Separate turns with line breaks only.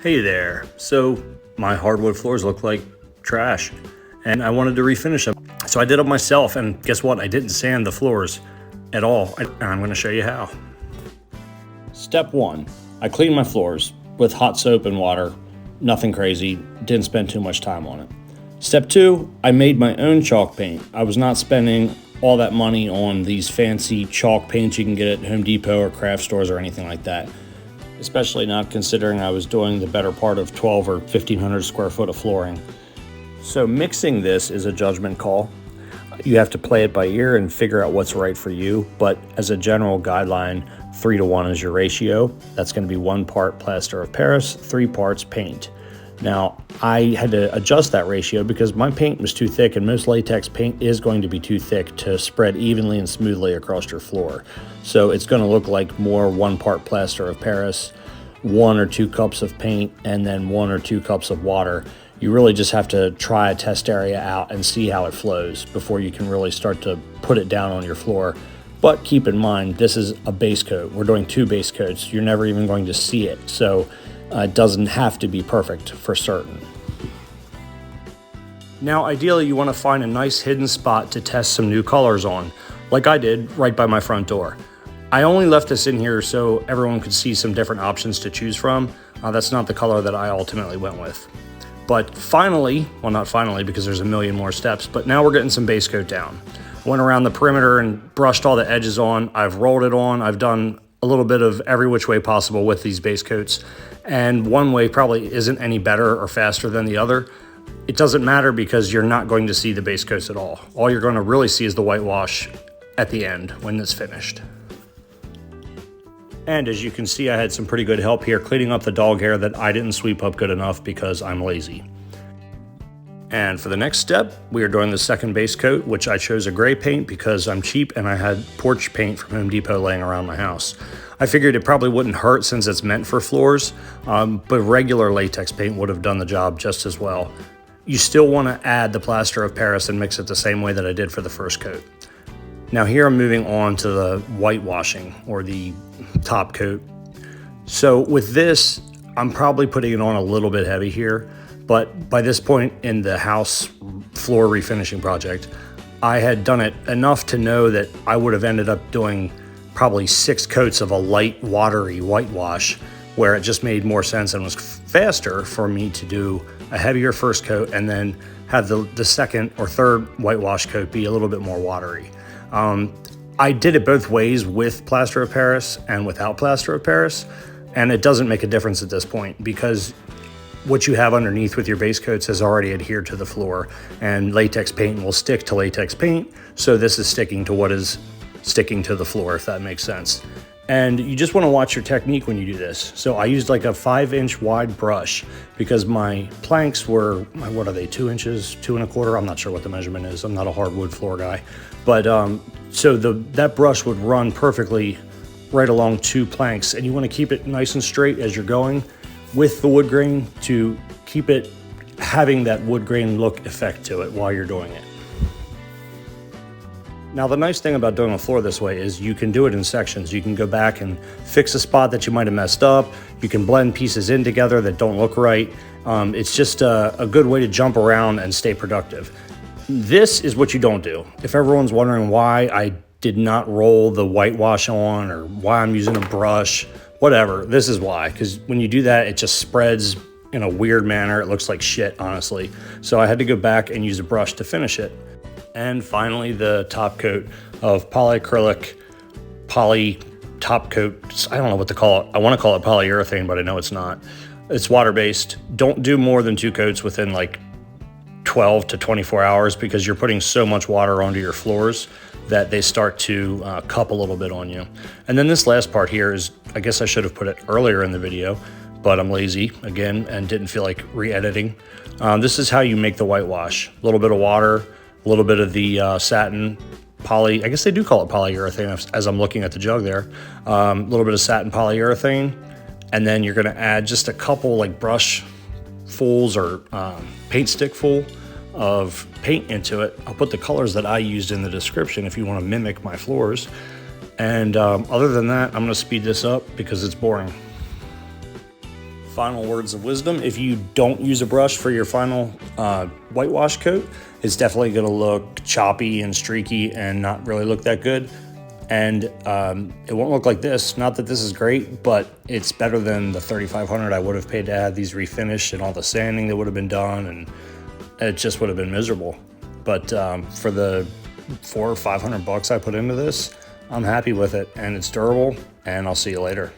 Hey there. So my hardwood floors look like trash and I wanted to refinish them. So I did it myself, and guess what? I didn't sand the floors at all. And I'm going to show you how. Step one, I cleaned my floors with hot soap and water. Nothing crazy, didn't spend too much time on it. Step two, I made my own chalk paint. I was not spending all that money on these fancy chalk paints you can get at Home Depot or craft stores or anything like that. Especially not considering I was doing the better part of 12 or 1,500 square foot of flooring. So mixing this is a judgment call. You have to play it by ear and figure out what's right for you, but as a general guideline, 3:1 is your ratio. That's going to be 1 part plaster of Paris, 3 parts paint. Now, I had to adjust that ratio because my paint was too thick, and most latex paint is going to be too thick to spread evenly and smoothly across your floor. So it's going to look like more 1 part plaster of Paris, 1 or 2 cups of paint, and then 1 or 2 cups of water. You really just have to try a test area out and see how it flows before you can really start to put it down on your floor. But keep in mind, this is a base coat. We're doing 2 base coats. You're never even going to see it. So it doesn't have to be perfect for certain. Now, ideally, you want to find a nice hidden spot to test some new colors on, like I did right by my front door. I only left this in here so everyone could see some different options to choose from. That's not the color that I ultimately went with. But finally, well, not finally because there's a million more steps, but now we're getting some base coat down. I went around the perimeter and brushed all the edges on. I've rolled it on. I've done a little bit of every which way possible with these base coats. And one way probably isn't any better or faster than the other. It doesn't matter because you're not going to see the base coats at all. All you're going to really see is the whitewash at the end when it's finished. And as you can see, I had some pretty good help here cleaning up the dog hair that I didn't sweep up good enough because I'm lazy. And for the next step, we are doing the second base coat, which I chose a gray paint because I'm cheap and I had porch paint from Home Depot laying around my house. I figured it probably wouldn't hurt since it's meant for floors, but regular latex paint would have done the job just as well. You still want to add the plaster of Paris and mix it the same way that I did for the first coat. Now here I'm moving on to the whitewashing, or the top coat. So with this, I'm probably putting it on a little bit heavy here, but by this point in the house floor refinishing project, I had done it enough to know that I would have ended up doing probably 6 coats of a light watery whitewash, where it just made more sense and was faster for me to do a heavier first coat and then have the second or third whitewash coat be a little bit more watery. I did it both ways, with plaster of Paris and without plaster of Paris, and it doesn't make a difference at this point because what you have underneath with your base coats has already adhered to the floor, and latex paint will stick to latex paint, so this is sticking to what is sticking to the floor, if that makes sense. And you just want to watch your technique when you do this. So I used like a 5-inch wide brush because my planks were, what are they, 2 inches, 2 1/4? I'm not sure what the measurement is. I'm not a hardwood floor guy. But so that brush would run perfectly right along 2 planks, and you want to keep it nice and straight as you're going with the wood grain to keep it having that wood grain look effect to it while you're doing it. Now, the nice thing about doing a floor this way is you can do it in sections. You can go back and fix a spot that you might have messed up. You can blend pieces in together that don't look right. It's just a good way to jump around and stay productive. This is what you don't do. If everyone's wondering why I did not roll the whitewash on or why I'm using a brush, whatever, this is why. Because when you do that, it just spreads in a weird manner. It looks like shit, honestly. So I had to go back and use a brush to finish it. And finally, the top coat of polyacrylic poly top coat. I don't know what to call it. I want to call it polyurethane, but I know it's not. It's water-based. Don't do more than 2 coats within like 12 to 24 hours because you're putting so much water onto your floors that they start to cup a little bit on you. And then this last part here is, I guess I should have put it earlier in the video, but I'm lazy again and didn't feel like re-editing. This is how you make the whitewash. A little bit of water, a little bit of the satin poly, I guess they do call it polyurethane as I'm looking at the jug there. A little bit of satin polyurethane, and then you're gonna add just a couple like brush fulls or paint stick full of paint into it. I'll put the colors that I used in the description if you want to mimic my floors. And other than that, I'm gonna speed this up because it's boring. final words of wisdom. If you don't use a brush for your final whitewash coat, it's definitely going to look choppy and streaky and not really look that good. And it won't look like this. Not that this is great, but it's better than the $3,500 I would have paid to have these refinished and all the sanding that would have been done, and it just would have been miserable. But for the $400 or $500 I put into this, I'm happy with it, and it's durable, and I'll see you later.